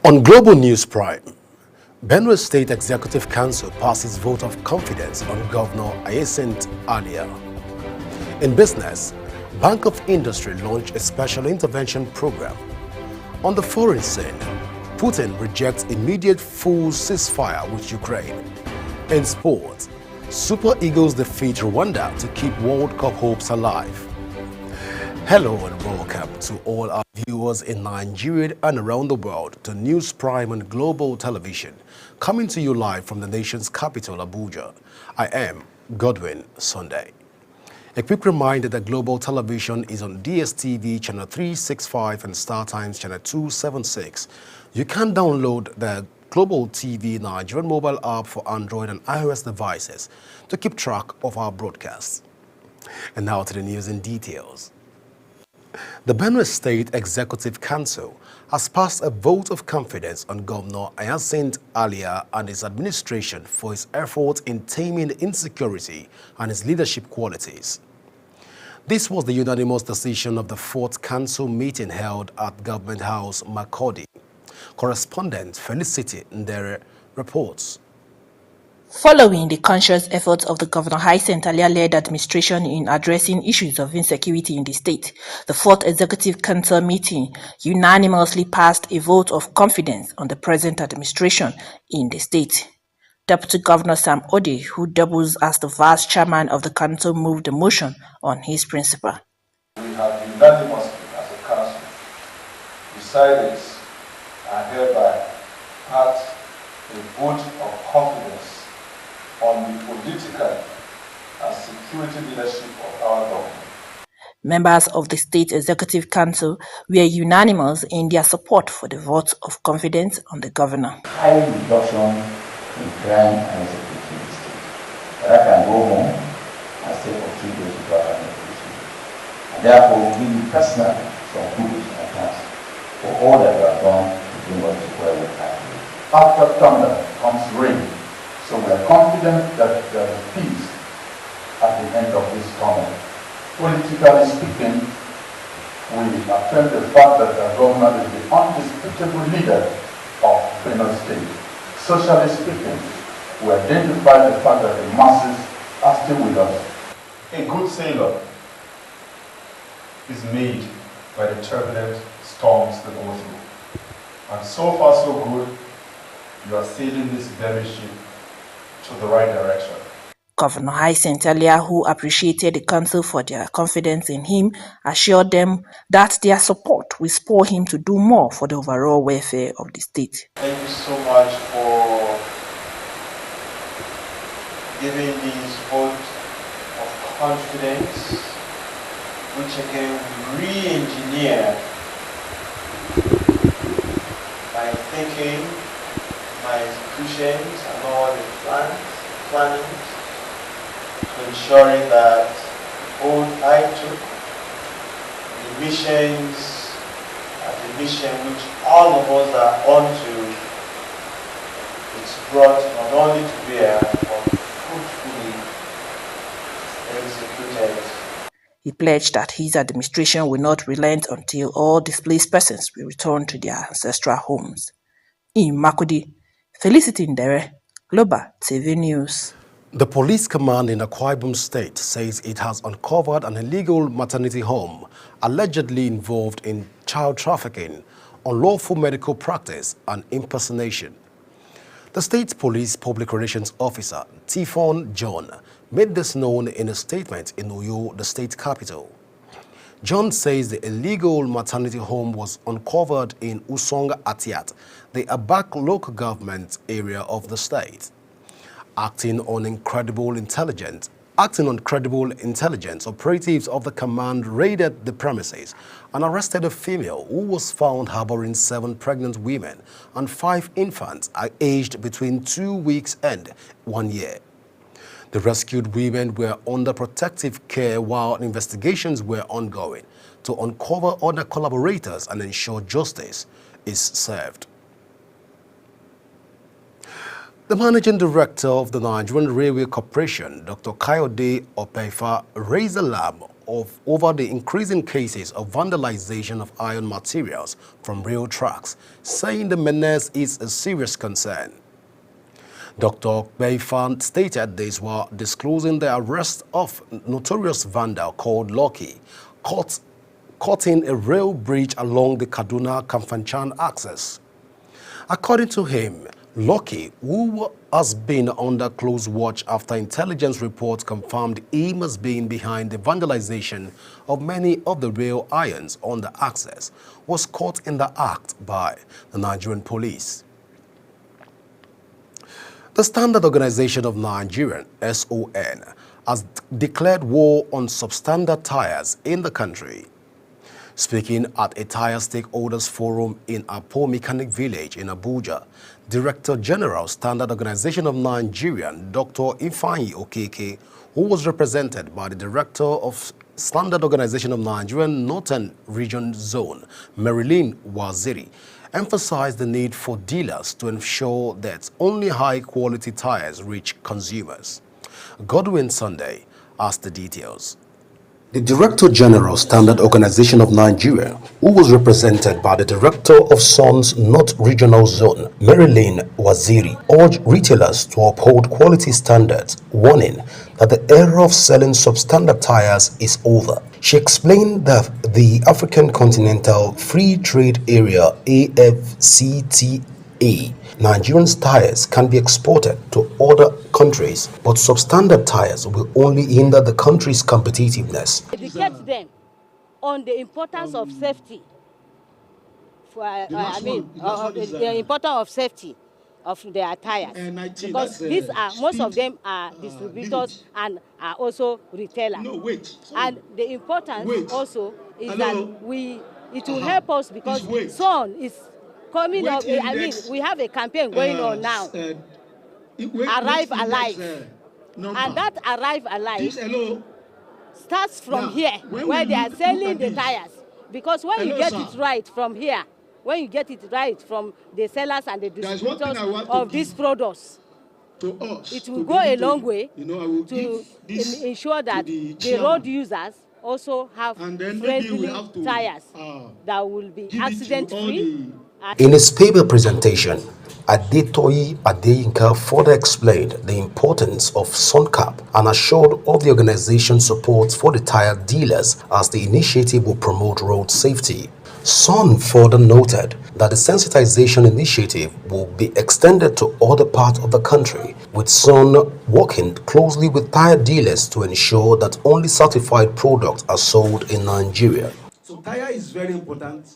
On Global News Prime, Benue State Executive Council passes vote of confidence on Governor Hyacinth Alia. In business, Bank of Industry launched a special intervention program. On the foreign scene, Putin rejects immediate full ceasefire with Ukraine. In sports, Super Eagles defeat Rwanda to keep World Cup hopes alive. Hello and welcome to all our viewers in Nigeria and around the world to News Prime and Global Television, coming to you live from the nation's capital, Abuja. I am Godwin Sunday. A quick reminder that Global Television is on DSTV channel 365 and StarTimes channel 276. You can download the Global TV Nigerian mobile app for Android and iOS devices to keep track of our broadcasts. And now to the news in details. The Benue State Executive Council has passed a vote of confidence on Governor Hyacinth Alia and his administration for his efforts in taming insecurity and his leadership qualities. This was the unanimous decision of the fourth council meeting held at Government House, Makurdi. Correspondent Felicity Ndere reports. Following the conscious efforts of the Governor Hyacinth Alia-led administration in addressing issues of insecurity in the state, the Fourth Executive Council meeting unanimously passed a vote of confidence on the present administration in the state. Deputy Governor Sam Ode, who doubles as the vice chairman of the council, moved the motion on his principle. We have unanimously, as a council, decided and hereby passed a vote of confidence on the political and security leadership of our government. Members of the State Executive Council were unanimous in their support for the vote of confidence on the governor. High reduction in crime and insecurity in the state. That I can go home and stay for 3 days without having a policeman. And therefore, give me personally some kudos and thanks for all that you have done to bring us to where we are. After thunder comes rain. So we are confident that there is peace at the end of this tunnel. Politically speaking, we affirm the fact that the government is the undisputable leader of Benue State. Socially speaking, we identify the fact that the masses are still with us. A good sailor is made by the turbulent storms that go through. And so far so good, you are sailing this very ship to the right direction. Governor Hyacinth Alia, who appreciated the council for their confidence in him, assured them that their support will spur him to do more for the overall welfare of the state. Thank you so much for giving this vote of confidence, which again we re-engineer my thinking, my institutions and all the planning to ensuring that the oath I took, the missions, the mission which all of us are onto, it's brought not only to bear but fruitfully executed. He pledged that his administration will not relent until all displaced persons will return to their ancestral homes. In Makurdi, Felicity Ndere, Global TV News. The police command in Akwa Ibom State says it has uncovered an illegal maternity home allegedly involved in child trafficking, unlawful medical practice, and impersonation. The state police public relations officer, Tifon John, made this known in a statement in Uyo, the state capital. John says the illegal maternity home was uncovered in Usonga Atiat, the Abak local government area of the state. Acting on credible intelligence, operatives of the command raided the premises and arrested a female who was found harboring 7 pregnant women and 5 infants aged between 2 weeks and 1 year. The rescued women were under protective care while investigations were ongoing to uncover other collaborators and ensure justice is served. The Managing Director of the Nigerian Railway Corporation, Dr. Kayode Opeifa, raised alarm over the increasing cases of vandalization of iron materials from rail tracks, saying the menace is a serious concern. Dr. Beifan stated this while disclosing the arrest of notorious vandal called Lucky, caught in a rail bridge along the Kaduna-Kamfanchan axis. According to him, Lucky, who has been under close watch after intelligence reports confirmed him as being behind the vandalization of many of the rail irons on the axis, was caught in the act by the Nigerian police. The Standard Organization of Nigeria, SON, has declared war on substandard tires in the country. Speaking at a tire stakeholders forum in Apo Mechanic Village in Abuja, Director General, Standard Organization of Nigeria, Dr. Ifeanyi Okeke, who was represented by the Director of Standard Organization of Nigeria Northern Region Zone, Marilyn Waziri, emphasized the need for dealers to ensure that only high-quality tires reach consumers. Godwin Sunday has the details. The Director General, Standard Organization of Nigeria, who was represented by the Director of SON's North Regional Zone, Marilyn Waziri, urged retailers to uphold quality standards, warning that the era of selling substandard tires is over. She explained that the African Continental Free Trade Area AFCTA, Nigerian tires can be exported to other countries, but substandard tires will only hinder the country's competitiveness. Educate them on the importance of safety. The importance of safety of their tires, because these are most of them are distributors and are also retailers. And the importance also is that it will help us because SON is coming up. We have a campaign going on now. Arrive Alive. And that Arrive Alive starts from here, where they are selling the tires. Because when you get it right from here, when you get it right from the sellers and the distributors of these products, it will go a long way to ensure that the road users also have friendly tires that will be accident-free. In his paper presentation, Adetoyi Adeyinka further explained the importance of SONCAP and assured of the organization's support for the tire dealers as the initiative will promote road safety. SON further noted that the sensitization initiative will be extended to other parts of the country, with SON working closely with tire dealers to ensure that only certified products are sold in Nigeria. So tire is very important.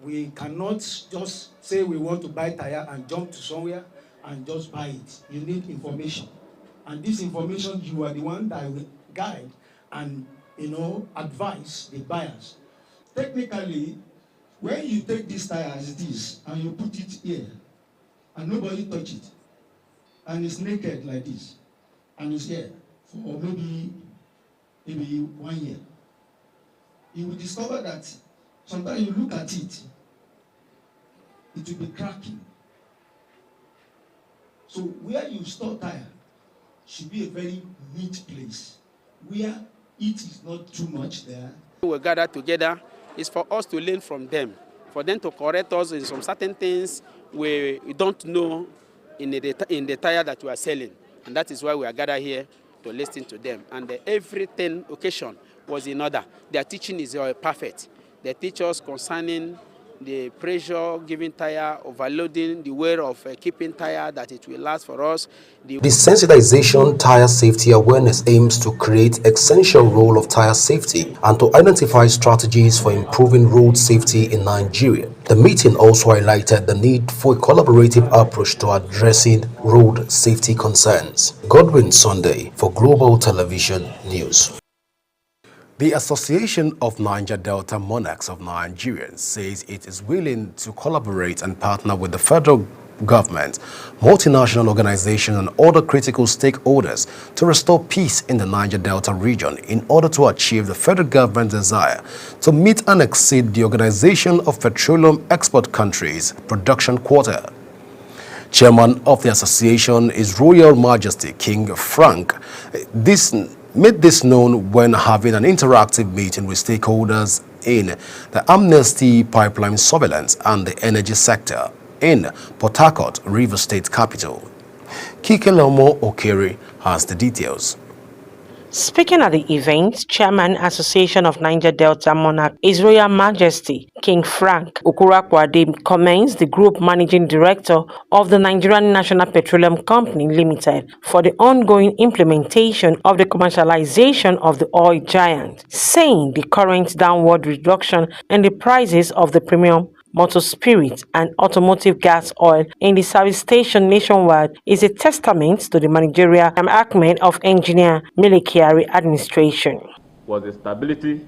We cannot just say we want to buy tire and jump to somewhere and just buy it. You need information. And this information, you are the one that will guide and, advise the buyers. Technically, when you take this tire as it is and you put it here and nobody touch it and it's naked like this and it's here for maybe 1 year, you will discover that sometimes you look at it, it will be cracking. So where you store tire should be a very neat place where it is not too much there. We gather together is for us to learn from them, for them to correct us in some certain things we don't know in the tire that we are selling. And that is why we are gathered here to listen to them. And everything occasion was in order. Their teaching is perfect. They teach us concerning the pressure giving tire, overloading, the way of keeping tire that it will last for us. The sensitization tire safety awareness aims to create essential role of tire safety and to identify strategies for improving road safety in Nigeria. The meeting also highlighted the need for a collaborative approach to addressing road safety concerns. Godwin Sunday for Global Television News. The Association of Niger Delta Monarchs of Nigeria says it is willing to collaborate and partner with the federal government, multinational organizations and other critical stakeholders to restore peace in the Niger Delta region in order to achieve the federal government's desire to meet and exceed the Organization of Petroleum Export Countries production quota. Chairman of the association is Royal Majesty King Frank. This made this known when having an interactive meeting with stakeholders in the Amnesty Pipeline Surveillance and the energy sector in Port Harcourt, Rivers State capital. Kikelomo Okere has the details. Speaking at the event, Chairman Association of Niger Delta Monarch, His Royal Majesty King Frank Okurakwade commends the Group Managing Director of the Nigerian National Petroleum Company Limited for the ongoing implementation of the commercialization of the oil giant, saying the current downward reduction in the prices of the premium motor spirit and automotive gas oil in the service station nationwide is a testament to the managerial acumen of Engineer Mele Kyari administration. Was the stability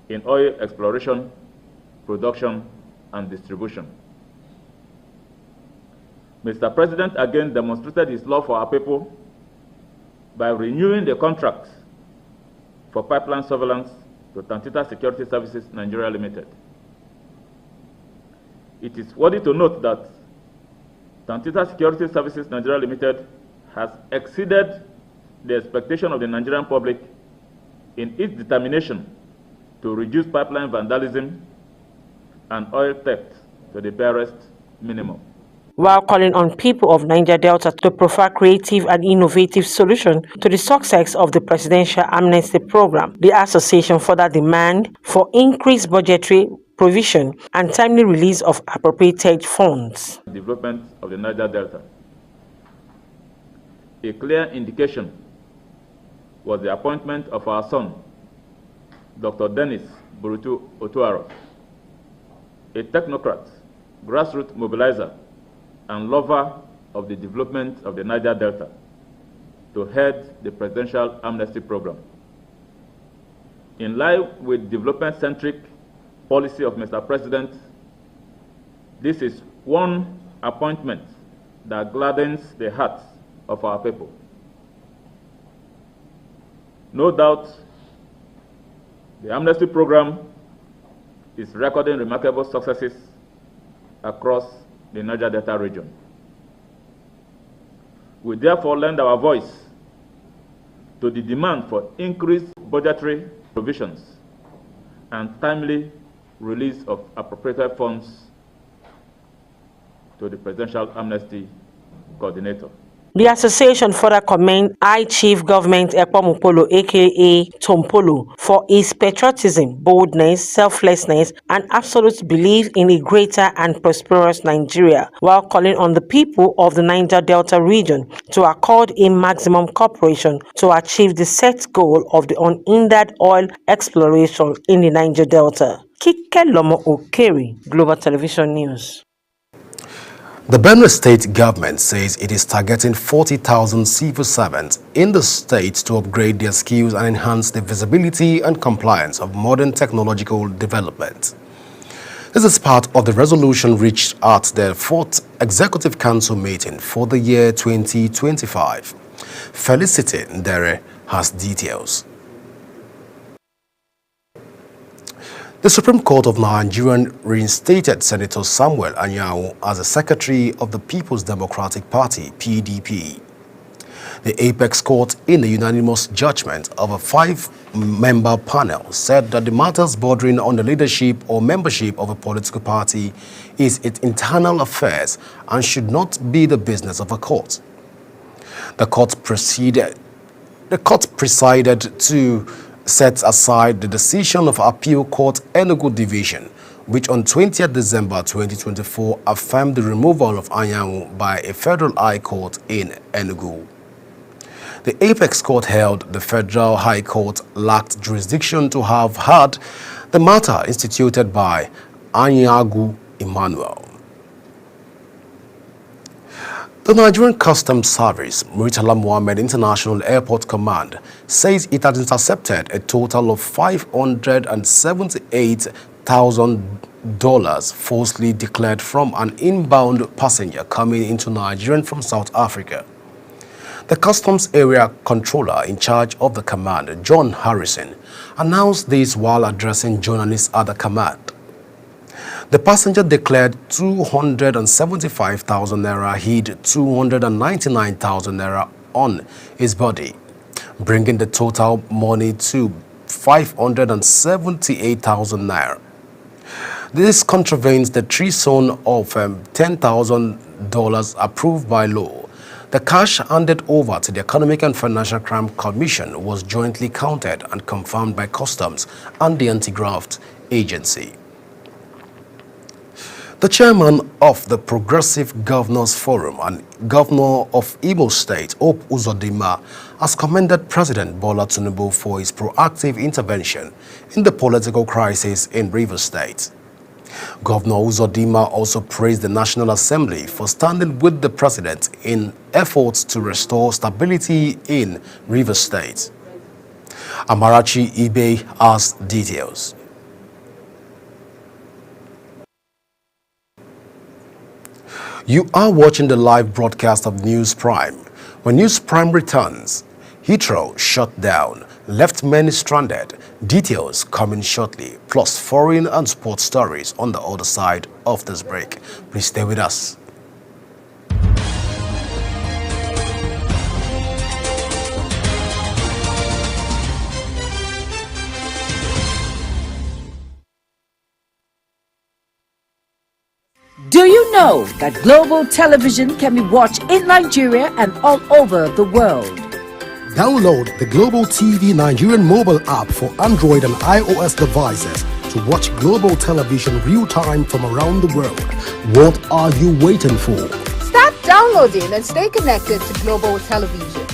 in oil exploration, production, and distribution. Mr. President again demonstrated his love for our people by renewing the contract for pipeline surveillance to Tantita Security Services Nigeria Limited. It is worthy to note that Tantita Security Services Nigeria Limited has exceeded the expectation of the Nigerian public in its determination to reduce pipeline vandalism and oil theft to the barest minimum. While calling on people of Niger Delta to provide creative and innovative solutions to the success of the Presidential Amnesty Program, the association further demand for increased budgetary provision and timely release of appropriated funds. Development of the Niger Delta. A clear indication was the appointment of our son, Dr. Dennis Burutu Otuaro, a technocrat, grassroots mobilizer, and lover of the development of the Niger Delta, to head the Presidential Amnesty Program. In line with development-centric policy of Mr. President, this is one appointment that gladdens the hearts of our people. No doubt, the Amnesty Program is recording remarkable successes across the Niger Delta region. We therefore lend our voice to the demand for increased budgetary provisions and timely release of appropriated funds to the Presidential Amnesty Coordinator. The association further commends High Chief Government Ekpomupolo, aka Tompolo, for his patriotism, boldness, selflessness, and absolute belief in a greater and prosperous Nigeria, while calling on the people of the Niger Delta region to accord a maximum cooperation to achieve the set goal of the unhindered oil exploration in the Niger Delta. Kikelomo Okere, Global Television News. The Benue State government says it is targeting 40,000 civil servants in the state to upgrade their skills and enhance the visibility and compliance of modern technological development. This is part of the resolution reached at the 4th Executive Council meeting for the year 2025. Felicity Ndere has details. The Supreme Court of Nigeria reinstated Senator Samuel Anyanwu as the Secretary of the People's Democratic Party, PDP. The Apex Court, in a unanimous judgment of a 5-member panel, said that the matters bordering on the leadership or membership of a political party is its internal affairs and should not be the business of a court. The court presided to set aside the decision of Appeal Court Enugu Division, which on 20th December 2024 affirmed the removal of Anyanwu by a federal high court in Enugu. The Apex Court held the Federal High Court lacked jurisdiction to have heard the matter instituted by Anyanwu Emmanuel. The Nigerian Customs Service, Murtala Mohammed International Airport Command, says it has intercepted a total of $578,000 falsely declared from an inbound passenger coming into Nigeria from South Africa. The Customs Area Controller in charge of the command, John Harrison, announced this while addressing journalists at the command. The passenger declared 275,000 naira, hid 299,000 naira on his body. bringing the total money to 578,000 naira. This contravenes the threshold of $10,000 approved by law. The cash handed over to the Economic and Financial Crime Commission was jointly counted and confirmed by Customs and the Anti-Graft Agency. The chairman of the Progressive Governors Forum and Governor of Imo State, Hope Uzodinma, has commended President Bola Tinubu for his proactive intervention in the political crisis in Rivers State. Governor Uzodinma also praised the National Assembly for standing with the president in efforts to restore stability in Rivers State. Amarachi Ibe has details. You are watching the live broadcast of News Prime. When News Prime returns, Heathrow shut down, left many stranded. Details coming shortly, plus foreign and sports stories on the other side of this break. Please stay with us. Do you know that Global Television can be watched in Nigeria and all over the world? Download the Global TV Nigerian mobile app for Android and iOS devices to watch Global Television real-time from around the world. What are you waiting for? Start downloading and stay connected to Global Television.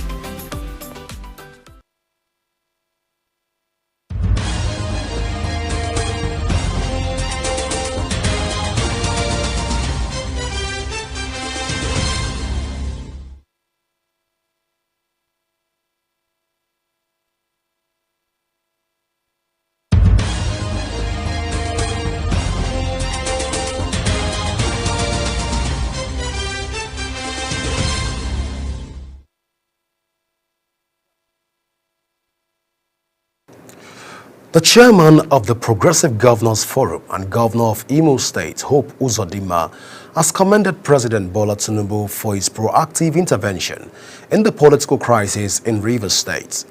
The chairman of the Progressive Governors Forum and Governor of Imo State, Hope Uzodinma, has commended President Bola Tinubu for his proactive intervention in the political crisis in Rivers State.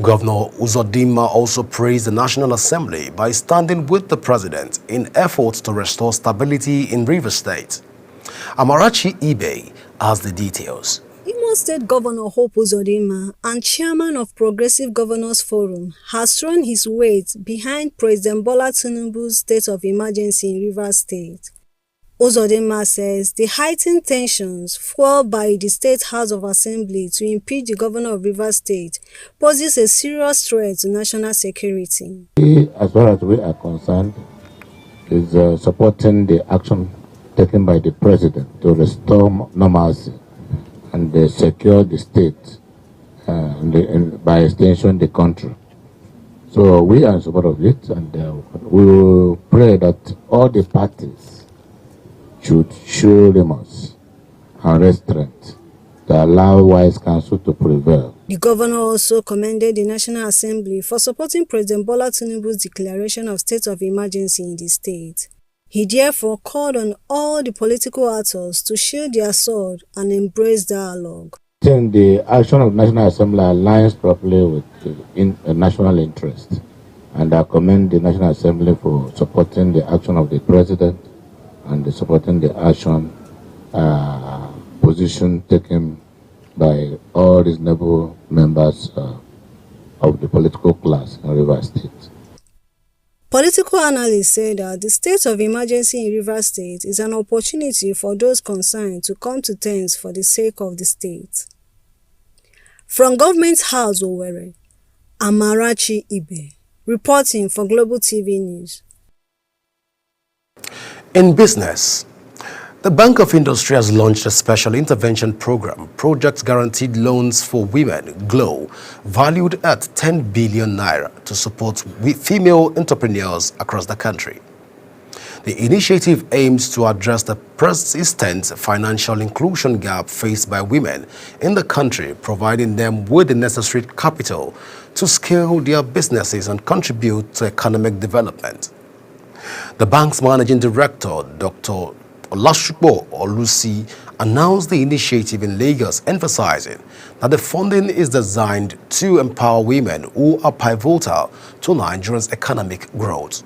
Governor Uzodinma also praised the National Assembly by standing with the president in efforts to restore stability in Rivers State. Amarachi Ibe has the details. Imo State Governor Hope Uzodinma and Chairman of Progressive Governors Forum has thrown his weight behind President Bola Tinubu's state of emergency in Rivers State. Uzodinma says the heightened tensions fueled by the State House of Assembly to impeach the governor of Rivers State poses a serious threat to national security. As far as we are concerned, is supporting the action taken by the president to restore normalcy and secure the state, and by extension the country. So we are in support of it, and we will pray that all the parties should show remorse and restraint to allow wise counsel to prevail. The governor also commended the National Assembly for supporting President Bola Tinubu's declaration of state of emergency in the state. He therefore called on all the political actors to shield their sword and embrace dialogue. I think the action of the National Assembly aligns properly with the national interest, and I commend the National Assembly for supporting the action of the president and supporting the action position taken by all reasonable members of the political class in Rivers State. Political analysts say that the state of emergency in Rivers State is an opportunity for those concerned to come to terms for the sake of the state. From Government House, Owerri, Amarachi Ibe, reporting for Global TV News. In business, the Bank of Industry has launched a special intervention program, Project Guaranteed Loans for Women, GLOW, valued at 10 billion naira to support female entrepreneurs across the country. The initiative aims to address the persistent financial inclusion gap faced by women in the country, providing them with the necessary capital to scale their businesses and contribute to economic development. The bank's managing director, Dr. Olashupo Olusi, announced the initiative in Lagos, emphasizing that the funding is designed to empower women who are pivotal to Nigeria's economic growth.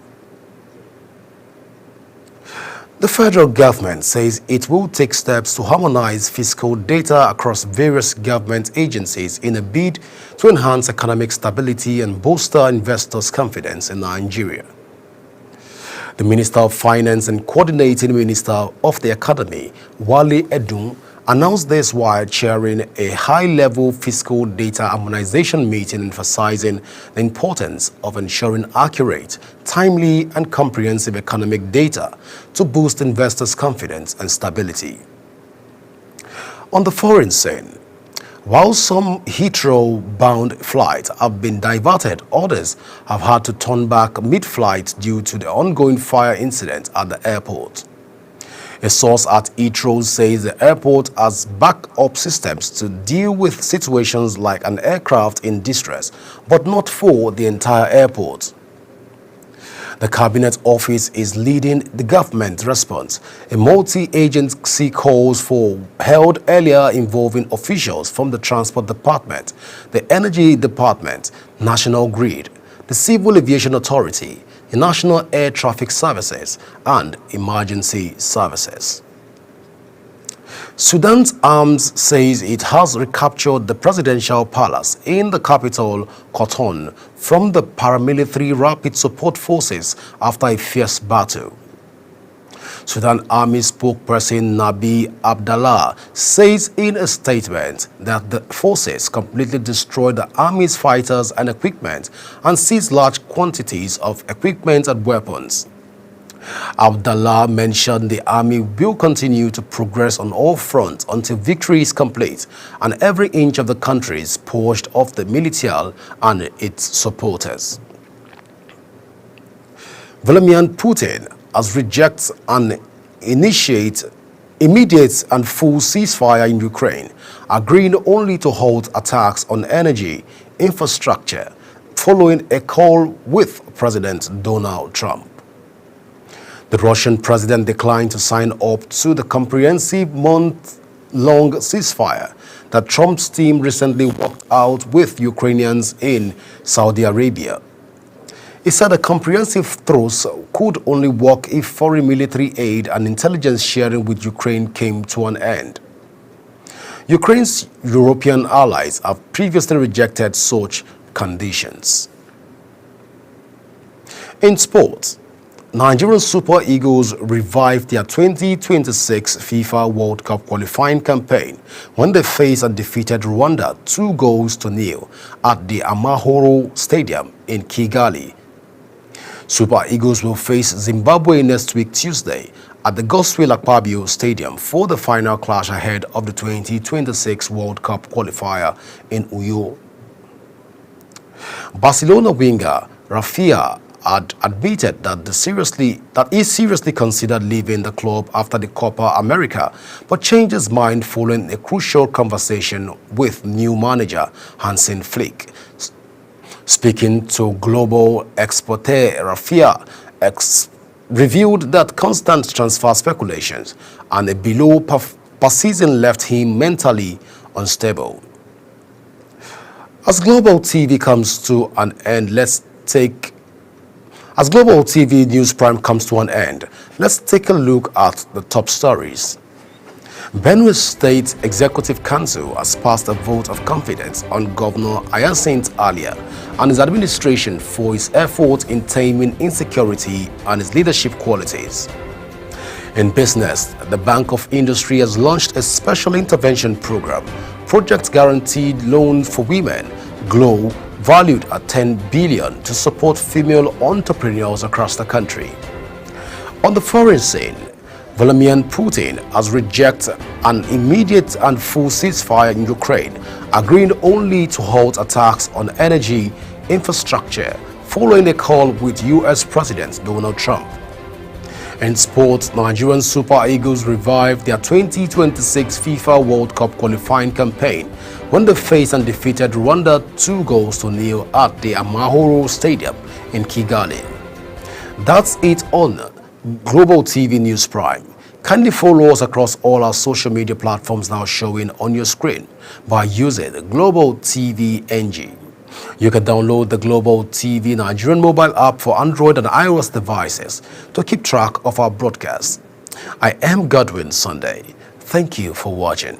The federal government says it will take steps to harmonize fiscal data across various government agencies in a bid to enhance economic stability and bolster investors' confidence in Nigeria. The Minister of Finance and Coordinating Minister of the Economy, Wale Edun, announced this while chairing a high-level fiscal data harmonization meeting emphasizing the importance of ensuring accurate, timely, and comprehensive economic data to boost investors' confidence and stability. On the foreign scene, while some Heathrow-bound flights have been diverted, others have had to turn back mid-flight due to the ongoing fire incident at the airport. A source at Heathrow says the airport has backup systems to deal with situations like an aircraft in distress, but not for the entire airport. The Cabinet Office is leading the government response. A multi-agency calls for held earlier involving officials from the Transport Department, the Energy Department, National Grid, the Civil Aviation Authority, the National Air Traffic Services, and Emergency Services. Sudan's arms says it has recaptured the presidential palace in the capital, Khartoum, from the paramilitary Rapid Support Forces after a fierce battle. Sudan Army spokesperson Nabi Abdallah says in a statement that the forces completely destroyed the army's fighters and equipment and seized large quantities of equipment and weapons. Abdallah mentioned the army will continue to progress on all fronts until victory is complete and every inch of the country is purged of the militias and its supporters. Vladimir Putin has rejected an immediate and full ceasefire in Ukraine, agreeing only to halt attacks on energy infrastructure following a call with President Donald Trump. The Russian president declined to sign up to the comprehensive month-long ceasefire that Trump's team recently worked out with Ukrainians in Saudi Arabia. He said a comprehensive truce could only work if foreign military aid and intelligence sharing with Ukraine came to an end. Ukraine's European allies have previously rejected such conditions. In sports, Nigerian Super Eagles revived their 2026 FIFA World Cup qualifying campaign when they faced and defeated Rwanda 2-0 at the Amahoro Stadium in Kigali. Super Eagles will face Zimbabwe next week Tuesday at the Godswill Akpabio Stadium for the final clash ahead of the 2026 World Cup qualifier in Uyo. Barcelona winger Rafinha had admitted that he seriously considered leaving the club after the Copa America, but changed his mind following a crucial conversation with new manager Hansi Flick. Speaking to Global Exporter, Rafinha revealed that constant transfer speculations and a below per season left him mentally unstable. As Global TV comes to an end, As Global TV News Prime comes to an end, let's take a look at the top stories. Benue State Executive Council has passed a vote of confidence on Governor Hyacinth Alia and his administration for his efforts in taming insecurity and his leadership qualities. In business, the Bank of Industry has launched a special intervention program, Project Guaranteed Loan for Women, GLOW, valued at 10 billion to support female entrepreneurs across the country. On the foreign scene, Vladimir Putin has rejected an immediate and full ceasefire in Ukraine, agreeing only to halt attacks on energy infrastructure following a call with U.S. President Donald Trump. In sports, Nigerian Super Eagles revived their 2026 FIFA World Cup qualifying campaign when they faced and defeated Rwanda 2-0 at the Amahoro Stadium in Kigali. That's it on Global TV News Prime. Kindly follow us across all our social media platforms now showing on your screen by using the Global TV NG. You can download the Global TV Nigerian mobile app for Android and iOS devices to keep track of our broadcasts. I am Godwin Sunday. Thank you for watching.